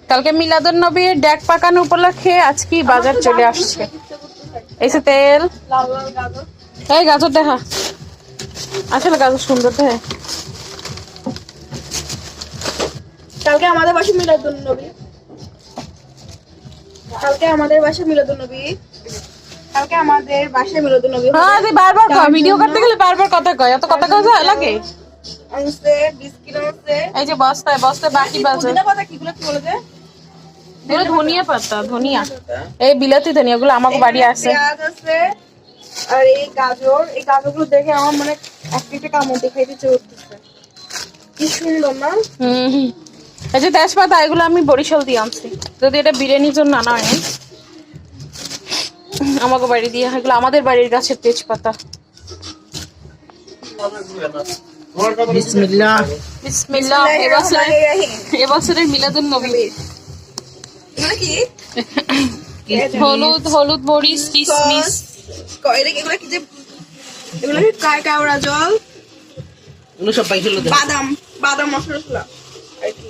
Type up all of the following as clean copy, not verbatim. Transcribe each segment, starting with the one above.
কালকে মিলাদুন নবীর ডেক পাকানো উপলক্ষে আজকে বাজার চলে আসছে। এই যে তেল, এই গাজর দেখা, আসলে গাজর সুন্দর দেখে। কালকে আমাদের বাসায় মিলাদুন নবী, কালকে আমাদের বাসায় মিলাদুন নবী, কালকে আমাদের বাসায় মিলাদুন নবী। হ্যাঁ তুই বারবার কয়, ভিডিও করতে গেলে বারবার কথা কয়, এত কথা কয় যায় লাগে। আনছে বিস্কিট আনছে, এই যে বস্তায় বস্তায় বাকি বাজার। পুদিনা পাতা কিগুলো কি বলে যে এগুলো ধনিয়া পাতা, ধনিয়া, এই বিলাতি ধনিয়া গুলো আমার বাড়ি আছে। পেঁয়াজ আছে আর এই গাজর, এই গাজরগুলো দেখে আমার মানে একটা কামড় দেখাইতে চলতেছে, কি সুন্দর না। এই যে তেজপাতা, এগুলো আমি বরিশাল দিয়ে আনছি, যদি এটা বিরিয়ানির জন্য আনা হয়নি, আমাকে বাড়ি দিয়ে। এগুলো আমাদের বাড়ির গাছের তেজপাতা। বিসমিল্লাহ বিসমিল্লাহ। এবছরের মিলাদুন নবী। এগুলো কি? হলুদ, হলুদ মরিচ, কিশমিশ। এগুলো কি যে, এগুলো কি কাওড়া জল, এগুলো সব পাইছিল দেন। বাদাম, বাদাম মশলা আর কি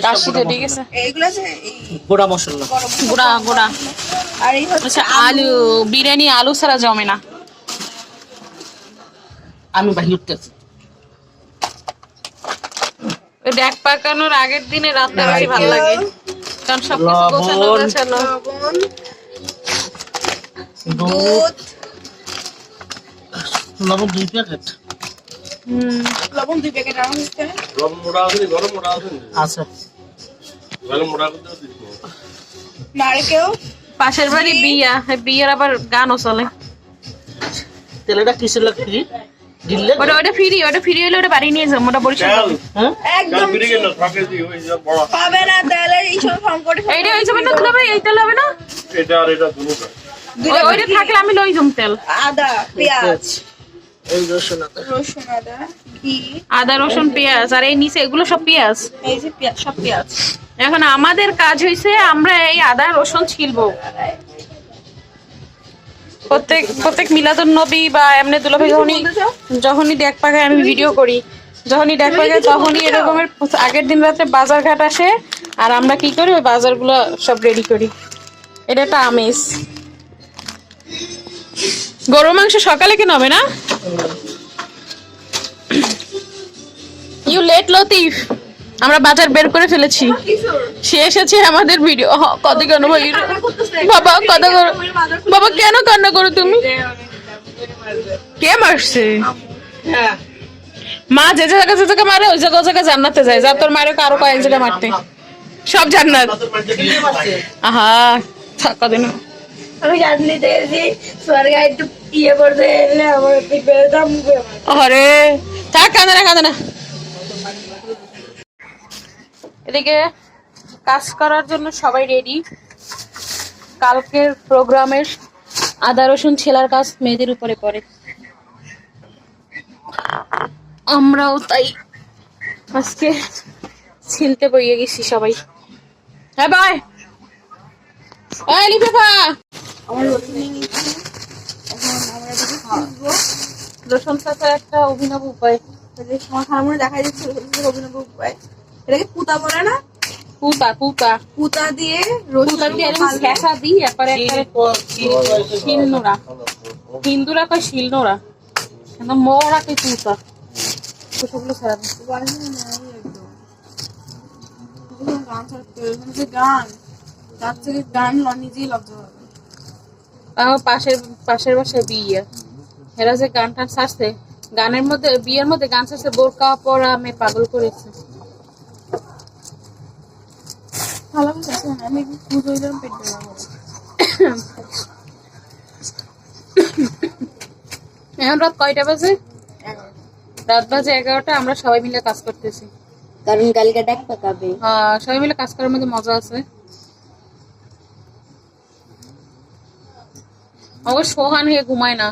কাশিতে ঠিক আছে। এইগুলো যে গোড়া মশলা, গুড়া গুড়া। আর এই হচ্ছে আচ্ছা, আলু বিরিয়ানি আলু ছাড়া জমে না। আমি বাহির উঠতেছি। ডেক পাকানোর আগের দিনে রাতটা বেশি ভালো লাগে, কারণ সবকিছু গোছানো গোছানো। লবণ, দুধ, লবণ 2 প্যাকেট লবণ 2 প্যাকেট আনা হচ্ছে। গরম মোড়া আছে, গরম মোড়া আছে, আছে। গরম মোড়া করতে দিস না। নারকেল, পাশের বাড়ি বিয়া, বিয়ের আবার গানও চলে। তেলটা কিসের লাগবে? দিলে ওটা ফ্রি, ওটা ফ্রি হলে ওটা বাড়ি নিয়ে যাবো, ওটা বরিশাল পাবে। হ্যাঁ একদম ফিরে গেল থাকে দি ওই যে বড় পাবে না তেলের এই সব সংকটে। এইটা হয়ে যাবে না তো, ভাই এইটা হবে না, এটা আর এটা দুটোটা। ওইটা থাকলে আমি লই জম তেল। আদা, পেঁয়াজ, এই রসুন আদা, রসুন, আদা, ঘি, আদা রসুন পেঁয়াজ, আর এই নিচে এগুলো সব পেঁয়াজ। এই যে পেঁয়াজ, সব পেঁয়াজ। এখন আমাদের কাজ হয়েছে আমরা এই আদা রসুন ছিলবো। প্রত্যেক মিলাদুন নবী বা এমনি দুলাভাই যখনই ডেক পাকায়, আমি ভিডিও করি, যখনই ডেক পাকায় তখনই এরকমের আগের দিন রাত্রে বাজার ঘাট আসে, আর আমরা কি করি ওই বাজারগুলো সব রেডি করি। এটা একটা আমেজ। গরু মাংস সকালে কেন হবে না? ইউ লেট লতিফ, আমরা বাজার বের করে ফেলেছি, সে এসেছে আমাদের ভিডিও। কত কেন ভাই বাবা, কত করো বাবা, কেন কান্না করো তুমি? কে মারছে? মা যে জায়গা মারে ওই জায়গা জান্নাতে যায়। যা তোর মারে কারো কয়েক জায়গা মারতে, সব জান্নাত। আহা কদিন আমি জানলি দেখেছি স্বর্গে একটু ইয়ে করতে এলে আমার বেরোতাম। আরে থাক, কাঁদে না। এদিকে কাজ করার জন্য সবাই রেডি। কালকের প্রোগ্রামের আদা রসুন ছেলার কাজ মেয়েদের উপরে পড়ে, আমরাও তাই আজকে ছিলতে বইয়ে গেছি সবাই। হ্যাঁ ভাই, লিফাফা আমার রসুন নিয়ে নিচ্ছি। এখন আমরা এটাকে ভাজবো। রসুন চাচার একটা অভিনব উপায়। আমার খারাপ দেখা যাচ্ছে অভিনব উপায়। এটাকে পুতা বলে না? পুতা পুতা দিয়ে পুতা দিয়ে শেষা দিই, এরপরে শিলনোড়া, হিন্দুরা কয় শিলনোড়া, কিন্তু মোরা কই পুতা। সেগুলো ছাড়া গান ছাড়তে যে গান, তার থেকে গান নিজেই লজ্জা হবে। আমার পাশের বাসায় বিয়ে, এরা যে গান টান ছাড়ছে, গানের মধ্যে বিয়ের মধ্যে গান ছাড়ছে, বোরকা পরা মেয়ে পাগল করেছে। ভালো আছে, আমি পুজো দিলাম পেট দেবো। এখন রাত কয়টা বাজে? রাত বাজে 11টা। আমরা সবাই মিলে কাজ করতেছি, কারণ কালকে ডেক পাকাবে। হ্যাঁ, সবাই মিলে কাজ করার মধ্যে মজা আছে। আমার সোহান হয়ে ঘুমায় না।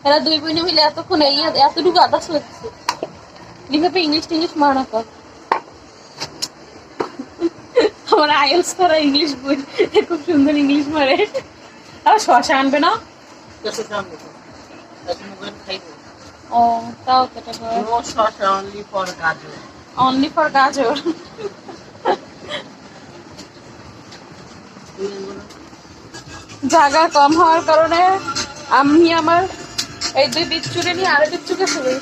এরা দুই বোনে মিলে এতক্ষণ এতটুকু আদা শুয়েছে। লিখে ইংলিশ মারানো কর। আমার আইএলস করা ইংলিশ বই, খুব সুন্দর ইংলিশ মারে। আর শশা আনবে না? ও তাও কেটে করে No sauce, only for গাজর। অনলি ফর গাজর। জায়গা কম হওয়ার কারণে আমি আমার এই 2 বিচ্ছুরে নিয়ে আরেক বিচ্ছুকে শুনি,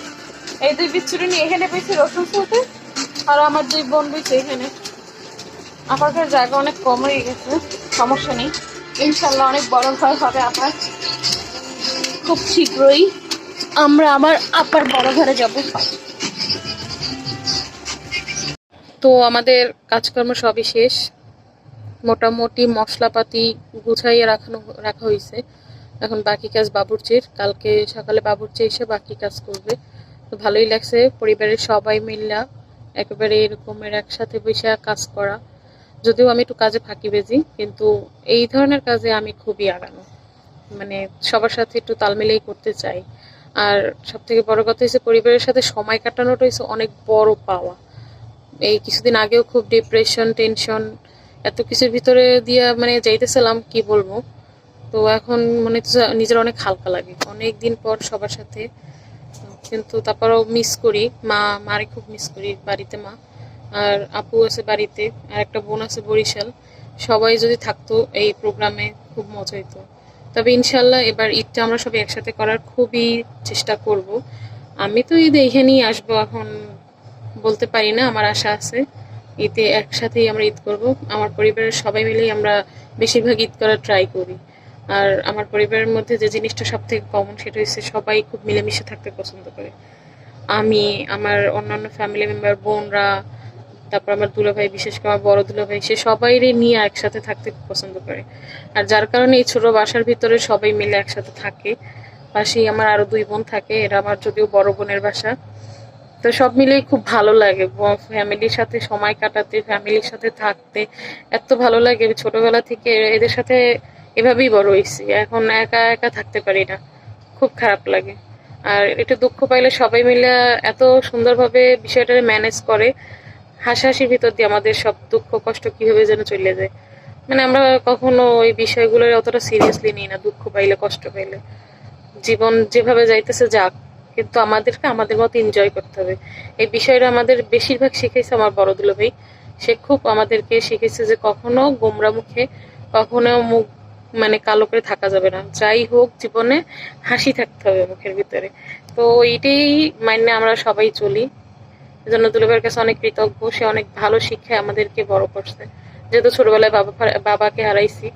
এই 2 বিচ্ছুরে নিয়ে এখানে পেয়েছি রসুন ছুলতে, আর আমার 2 বোন পেয়েছে এখানে। আপার জায়গা অনেক কম হয়ে গেছে, সমস্যা নেই, ইনশাল্লাহ অনেক বড় ঘর হবে আপার। খুব শীঘ্রই আমরা আমার আপার বড় ঘরে যাব। তো আমাদের কাজকর্ম সবই শেষ, মোটামুটি মশলাপাতি গুছাইয়ে রাখা হয়েছে। এখন বাকি কাজ বাবুর্চির, কালকে সকালে বাবুর্চি এসে বাকি কাজ করবে। তো ভালোই লাগছে পরিবারের সবাই মিল্লা একেবারে এরকমের একসাথে বসে কাজ করা। যদিও আমি একটু কাজে ফাঁকিবাজি, কিন্তু এই ধরনের কাজে আমি খুবই আগানো, মানে সবার সাথে একটু তাল মিলেই করতে চাই। আর সব থেকে বড় কথা হচ্ছে পরিবারের সাথে সময় কাটানোটা হচ্ছে অনেক বড় পাওয়া। এই কিছুদিন আগেও খুব ডিপ্রেশন, টেনশন, এত কিছুর ভিতরে দিয়ে মানে যাইতেছিলাম, কি বলবো। তো এখন মানে নিজের অনেক হালকা লাগে অনেক দিন পর সবার সাথে। কিন্তু তারপরও মিস করি মারে খুব মিস করি বাড়িতে। মা আর আপু আছে বাড়িতে, আর একটা বোন আছে বরিশাল। সবাই যদি থাকতো এই প্রোগ্রামে খুব মজা হইতো। তবে ইনশাল্লাহ এবার ঈদটা আমরা সবাই একসাথে করার খুবই চেষ্টা করব। আমি তো ঈদ এখানেই আসবো, এখন বলতে পারি না, আমার আশা আছে ঈদে একসাথেই আমরা ঈদ করব। আমার পরিবারের সবাই মিলেই আমরা বেশিরভাগ ঈদ করার ট্রাই করি। আর আমার পরিবারের মধ্যে যে জিনিসটা সব থেকে কমন সেটা হচ্ছে সবাই খুব মিলেমিশে থাকতে পছন্দ করে। আমি, আমার অন্যান্য ফ্যামিলি মেম্বার, বোনরা, তারপর আমার দুলাভাই, বিশেষ করে আমার বড় দুলাভাই, সে সবাইরে নিয়ে একসাথে থাকতে খুব পছন্দ করে। আর যার কারণে এই ছোট বাসার ভিতরে সবাই মিলে একসাথে থাকে। পাশেই আমার আরো 2 বোন থাকে, এরা আমার যদিও বড় বোনের বাসা। তো সব মিলেই খুব ভালো লাগে ফ্যামিলির সাথে সময় কাটাতে, ফ্যামিলির সাথে থাকতে এত ভালো লাগে। ছোটবেলা থেকে এদের সাথে এভাবেই বড় হয়েছি, এখন একা একা থাকতে পারি না, খুব খারাপ লাগে। আর একটু দুঃখ পাইলে সবাই মিলে এত সুন্দরভাবে বিষয়টা ম্যানেজ করে, হাসাহাসির ভিতর দিয়ে আমাদের সব দুঃখ কষ্ট কিভাবে যেন চলে যায়। মানে আমরা কখনো ওই বিষয়গুলো অতটা সিরিয়াসলি নিই না। দুঃখ পাইলে, কষ্ট পাইলে, জীবন যেভাবে যাইতেছে যাক, কিন্তু আমাদেরকে আমাদের মতো এনজয় করতে হবে। এই বিষয়টা আমাদের বেশিরভাগ শিখেছে আমার বড় দুলাভাই। সে খুব আমাদেরকে শিখেছে যে কখনো গোমরা মুখে, কখনো মুখ মানে কালো করে থাকা যাবে না। যাই হোক জীবনে হাসি থাকতে হবে মুখের ভিতরে। তো এইটাই মাইনে আমরা সবাই চলি। এজন্য দুলাভাইয়ের কাছে অনেক কৃতজ্ঞ, সে অনেক ভালো শিক্ষায় আমাদেরকে বড় করছে। যেহেতু ছোটবেলায় বাবাকে হারাইছি,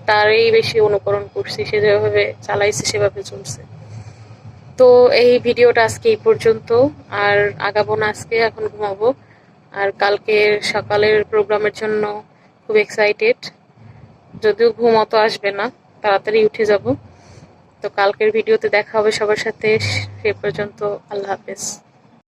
তারই বেশি অনুকরণ করছি, সে যেভাবে চালাইছে সেভাবে চলছে। তো এই ভিডিওটা আজকে এই পর্যন্ত, আর আগাবো না আজকে, এখন ঘুমাবো। আর কালকের সকালের প্রোগ্রামের জন্য খুব এক্সাইটেড, যদিও ঘুম অত আসবে না, তাড়াতাড়ি উঠে যাব। তো কালকের ভিডিওতে দেখা হবে সবার সাথে, সে পর্যন্ত আল্লাহ হাফেজ।